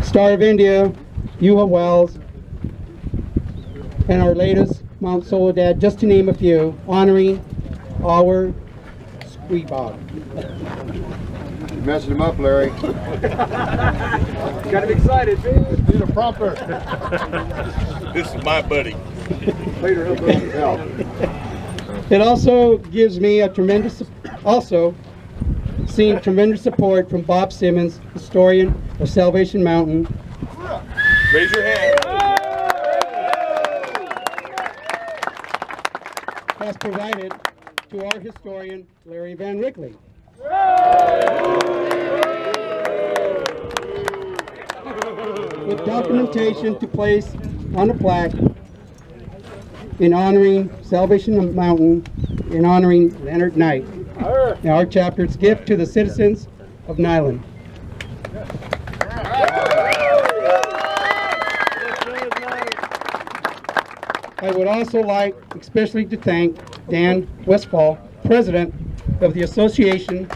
Star of India, Yuha Wells, and our latest Mount Soledad, just to name a few, honoring our Squeebog. You're messing him up, Larry. Got him excited. Need a prompter. This is my buddy. Later, he'll go himself. It also gives me a tremendous, seen tremendous support from Bob Simmons, historian of Salvation Mountain. Raise your hand. Has provided to our historian, Larry Van Rickley. With documentation to place on a plaque in honoring Salvation Mountain, in honoring Leonard Knight, our chapter's gift to the citizens of Nyland. I would also like especially to thank Dan Westfall, President of the Association,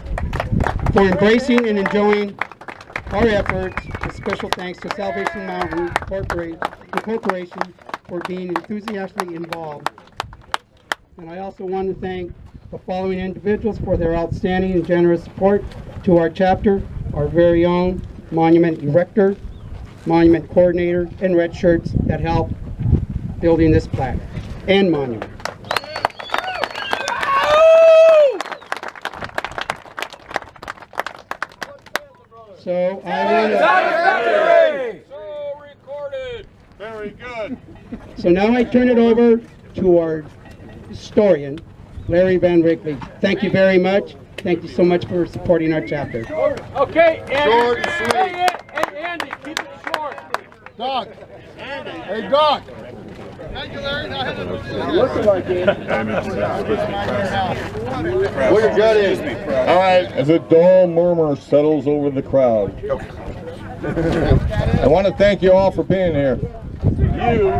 for embracing and enjoying our efforts. A special thanks to Salvation Mountain Corporation for being enthusiastically involved. And I also want to thank the following individuals for their outstanding and generous support to our chapter: our very own monument erector, monument coordinator, and red shirts that help building this plaque and monument. So I will. So recorded. Very good. So now I turn it over to our historian, Larry Van Rickley. Thank you very much. Thank you so much for supporting our chapter. Okay, Andy. Short and sweet. Hey, Andy, keep it short. Doc. Andy. Hey, Doc. Thank you, Larry. Looking like it. What your gut is. All right, as a dull murmur settles over the crowd, I want to thank you all for being here. You,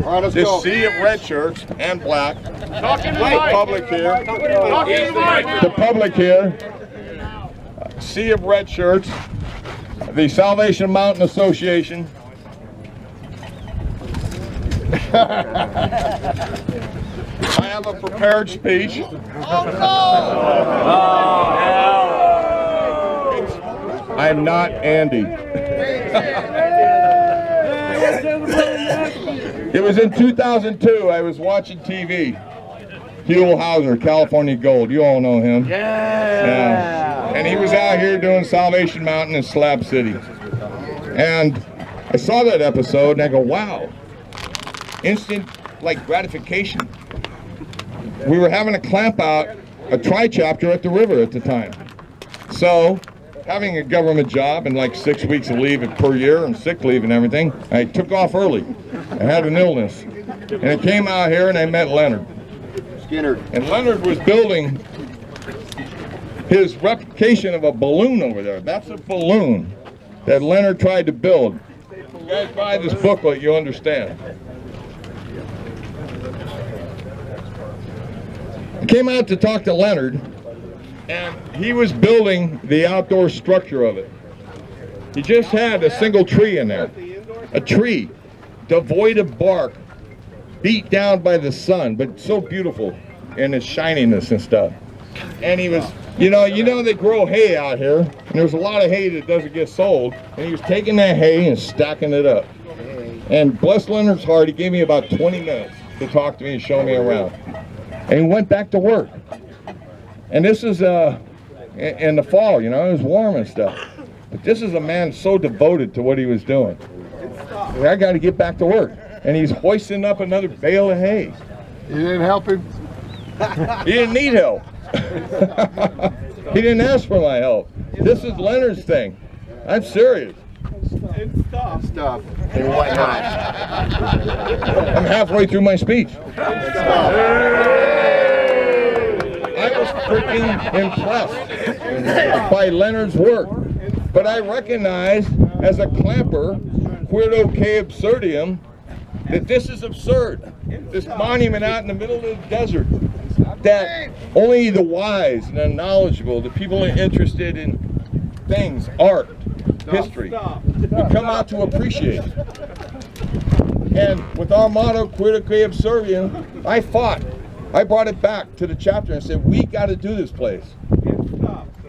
All right, let's this go. sea of red shirts and black, the public here, sea of red shirts, the Salvation Mountain Association, I have a prepared speech. I am not Andy. It was in 2002. I was watching TV. Huell Hauser, California Gold. You all know him. Yeah. And he was out here doing Salvation Mountain in Slab City. And I saw that episode and I go, wow. Instant, like, gratification. We were having to clamp out a tri-chapter at the river at the time. So, having a government job and like 6 weeks of leave per year and sick leave and everything, I took off early. I had an illness. And I came out here and I met Leonard. Skinner. And Leonard was building his replication of a balloon over there. That's a balloon that Leonard tried to build. You guys buy this booklet, you understand. I came out to talk to Leonard, and he was building the outdoor structure of it. He just had a single tree in there. A tree, devoid of bark, beat down by the sun, but so beautiful in its shininess and stuff. And he was, you know they grow hay out here, and there's a lot of hay that doesn't get sold, and he was taking that hay and stacking it up. And bless Leonard's heart, he gave me about 20 minutes to talk to me and show me around. And he went back to work. And this is in the fall, it was warm and stuff. But this is a man so devoted to what he was doing. I got to get back to work. And he's hoisting up another bale of hay. You didn't help him? He didn't need help. He didn't ask for my help. This is Leonard's thing. I'm serious. Stuff. And why not? I'm halfway through my speech. I was freaking impressed by Leonard's work, but I recognize as a clamper, quid que absurdium, that this is absurd. This monument out in the middle of the desert, that only the wise and the knowledgeable, the people interested in things, art, history. We come out to appreciate it. And with our motto, Critically Observant, I fought. I brought it back to the chapter and said, we got to do this place.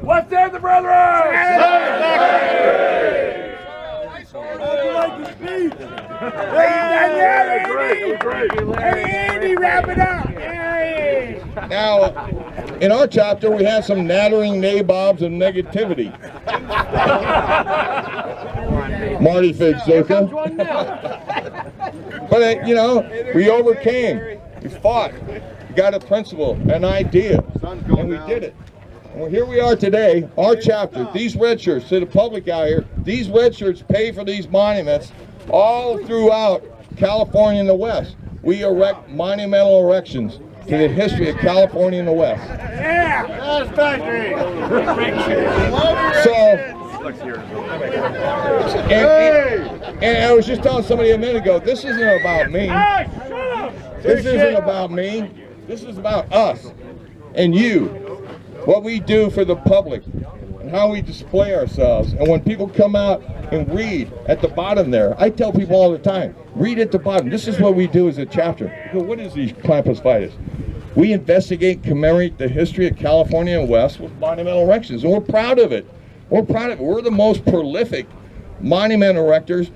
What's there, the brethren? Andy, wrap it up. Now, in our chapter, we have some nattering nabobs of negativity. Marty Fidzoka. But, you know, we overcame. We fought. We got a principle, an idea, and we did it. And here we are today, our chapter, these red shirts, to the public out here, these red shirts pay for these monuments all throughout California and the West. We erect monumental erections to the history of California and the West. Yeah! That's factory! And I was just telling somebody a minute ago, this isn't about me. This isn't about me. This is about us and you. What we do for the public and how we display ourselves. And when people come out and read at the bottom there, I tell people all the time, read at the bottom. This is what we do as a chapter. You go, what is these Clampus Vitus? We investigate, commemorate the history of California and West with monumental erections, and we're proud of it. We're proud of it. We're the most prolific monument erectors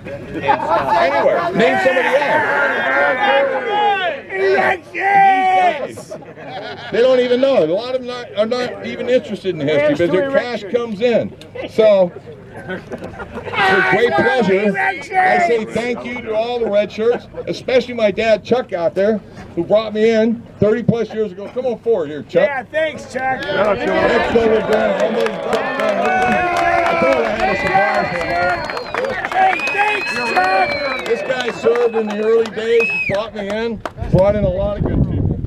anywhere. Name somebody else. Elections! They don't even know it. A lot of them are not even interested in history, but their cash comes in. So, with great pleasure, I say thank you to all the red shirts, especially my dad Chuck out there, who brought me in 30 plus years ago. Come on forward here, Chuck. Yeah, thanks, Chuck. Let's go with Thanks, Chuck. This guy served in the early days, brought me in, brought in a lot of good people.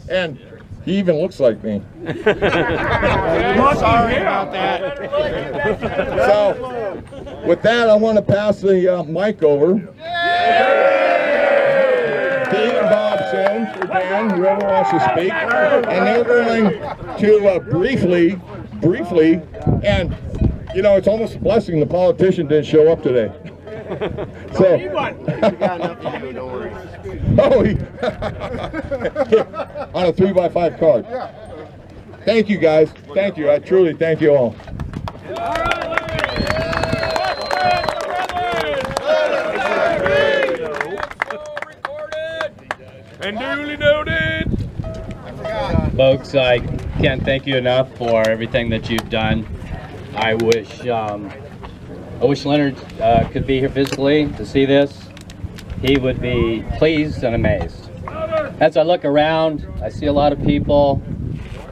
And he even looks like me. Sorry about that. So, with that, I want to pass the mic over. Dave and Bob Sims, or Dan, whoever wants to speak. And they're going to briefly, and you know, it's almost a blessing the politician didn't show up today. So, oh, on a 3x5 card. Thank you, guys. Thank you. I truly thank you all. And duly noted. Folks, I can't thank you enough for everything that you've done. I wish Leonard could be here physically to see this. He would be pleased and amazed. As I look around, I see a lot of people,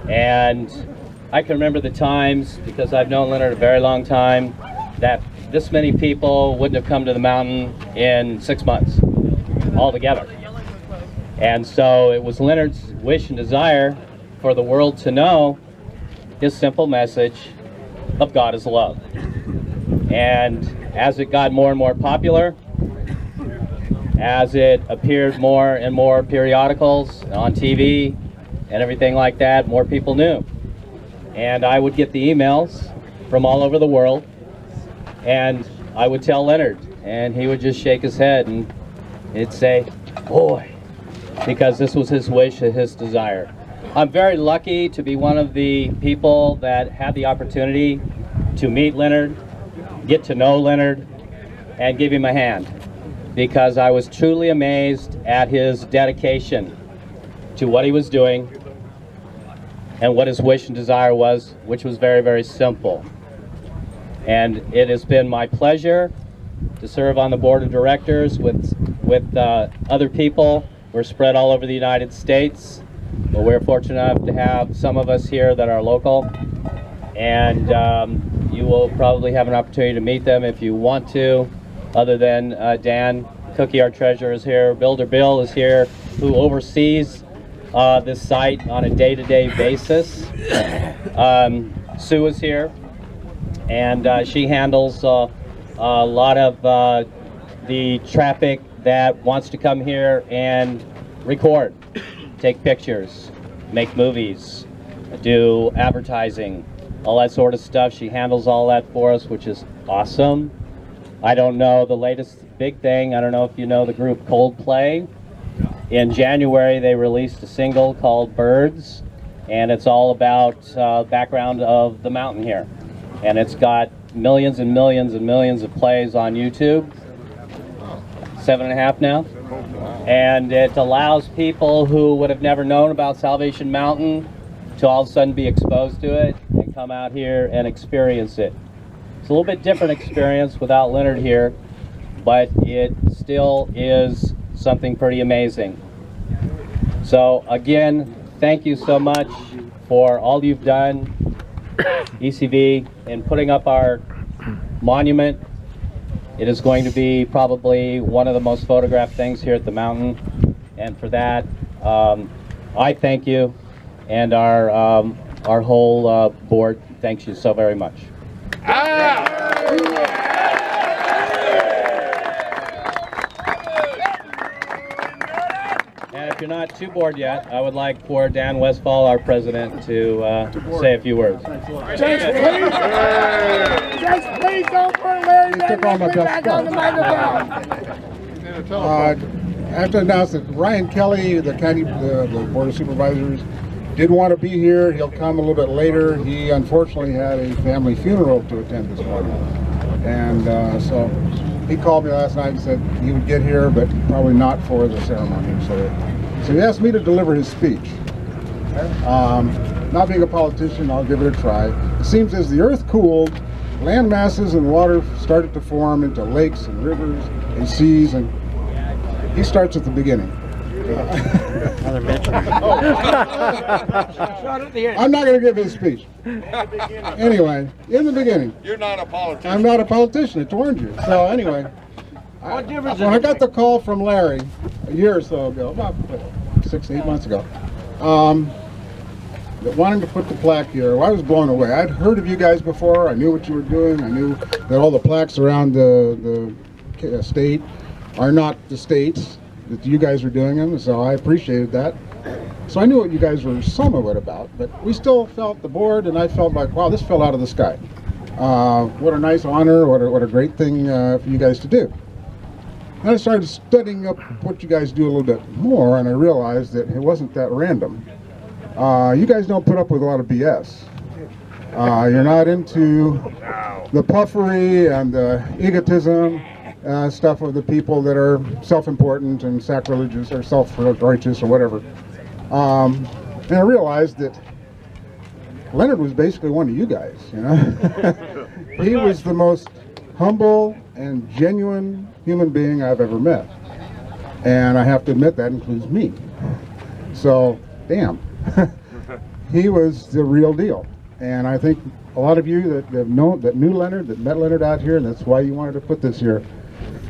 and I can remember the times, because I've known Leonard a very long time, that this many people wouldn't have come to the mountain in 6 months altogether. And so it was Leonard's wish and desire for the world to know his simple message of God is love. And as it got more and more popular, as it appeared more and more periodicals on TV and everything like that, more people knew. And I would get the emails from all over the world, and I would tell Leonard, and he would just shake his head and he'd say, boy, because this was his wish and his desire. I'm very lucky to be one of the people that had the opportunity to meet Leonard, get to know Leonard, and give him a hand, because I was truly amazed at his dedication to what he was doing and what his wish and desire was, which was very, very simple. And it has been my pleasure to serve on the board of directors with other people. We're spread all over the United States, but we're fortunate enough to have some of us here that are local. And you will probably have an opportunity to meet them if you want to, other than Dan Cookie, our treasurer, is here. Builder Bill is here, who oversees this site on a day-to-day basis. Sue is here, and she handles a lot of the traffic that wants to come here and record, take pictures, make movies, do advertising, all that sort of stuff. She handles all that for us, which is awesome. I don't know the latest big thing. I don't know if you know the group Coldplay. In January, they released a single called Birds, and it's all about background of the mountain here. And it's got millions and millions and millions of plays on YouTube. 7.5 now. And it allows people who would have never known about Salvation Mountain to all of a sudden be exposed to it and come out here and experience it. It's a little bit different experience without Leonard here, but it still is something pretty amazing. So again, thank you so much for all you've done, ECV, in putting up our monument. It is going to be probably one of the most photographed things here at the mountain, and for that, I thank you, and our whole board thanks you so very much. And if you're not too bored yet, I would like for Dan Westfall, our president, to say a few words. Just please don't put Larry back on the microphone. I have to announce that Ryan Kelly, the Board of Supervisors, did want to be here. He'll come a little bit later. He unfortunately had a family funeral to attend this morning. And so he called me last night and said he would get here, but probably not for the ceremony. So he asked me to deliver his speech. Not being a politician, I'll give it a try. It seems as the earth cooled, land masses and water started to form into lakes and rivers and seas, and he starts at the beginning. I'm not going to give his speech. Anyway, in the beginning. You're not a politician. I'm not a politician, I warned you. So anyway, when I got the call from Larry a year or so ago, about 6 to 8 months ago, that wanting to put the plaque here, I was blown away. I'd heard of you guys before. I knew what you were doing. I knew that all the plaques around the state are not the state's, that you guys were doing them, so I appreciated that. So I knew what you guys were somewhat about, but we still felt, the board and I felt like, wow, this fell out of the sky. What a nice honor, what a great thing for you guys to do. And I started studying up what you guys do a little bit more, and I realized that it wasn't that random. You guys don't put up with a lot of BS. You're not into the puffery and the egotism stuff of the people that are self-important and sacrilegious or self-righteous or whatever. And I realized that Leonard was basically one of you guys, you know. He was the most humble and genuine human being I've ever met. And I have to admit that includes me. So, damn. He was the real deal. And I think a lot of you that knew Leonard, that met Leonard out here, and that's why you wanted to put this here,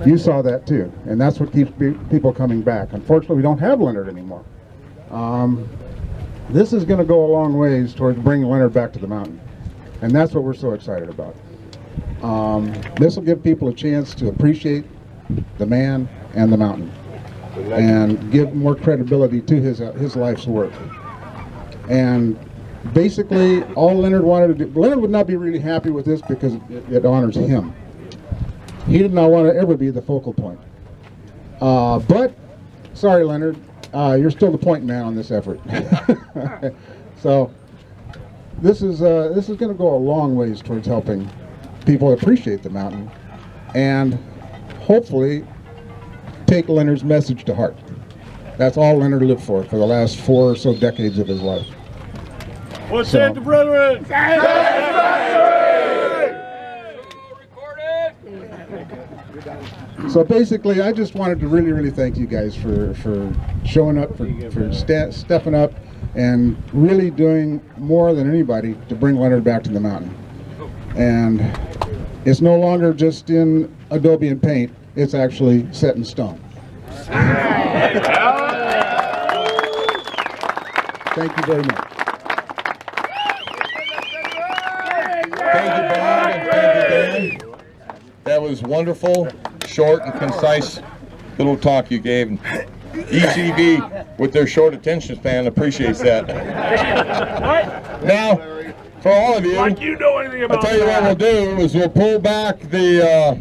you saw that too. And that's what keeps people coming back. Unfortunately, we don't have Leonard anymore. This is going to go a long ways towards bringing Leonard back to the mountain. And that's what we're so excited about. This will give people a chance to appreciate the man and the mountain and give more credibility to his life's work. And basically, all Leonard wanted to do, Leonard would not be really happy with this because it honors him. He did not want to ever be the focal point. But, sorry Leonard, you're still the point man on this effort. So, this is going to go a long ways towards helping people appreciate the mountain and hopefully take Leonard's message to heart. That's all Leonard lived for the last 4 or so decades of his life. What's that, the brethren? So basically, I just wanted to really thank you guys for showing up, for stepping up, and really doing more than anybody to bring Leonard back to the mountain. And it's no longer just in Adobe and paint, it's actually set in stone. Thank you very much. Thank you, Bob, and thank you, Dan. That was wonderful, short and concise little talk you gave. ECV, with their short attention span, appreciates that. Now, for all of you. Like you know anything I'll about tell you what we'll that. do is we'll pull back the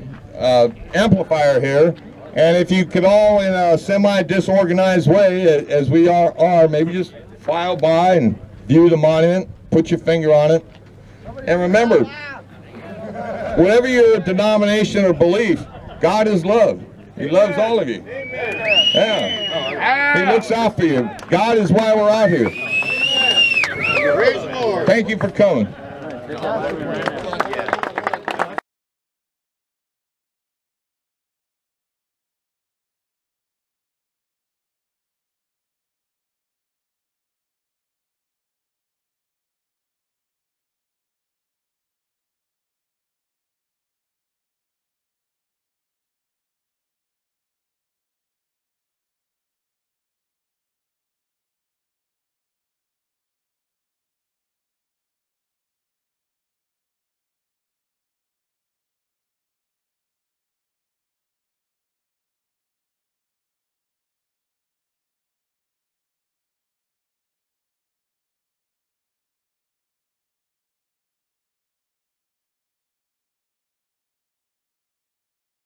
amplifier here, and if you could all, in a semi-disorganized way, as we are, maybe just file by and view the monument, put your finger on it, and remember, whatever your denomination or belief, God is love. He loves all of you. Yeah. He looks out for you. God is why we're out here. Thank you for coming.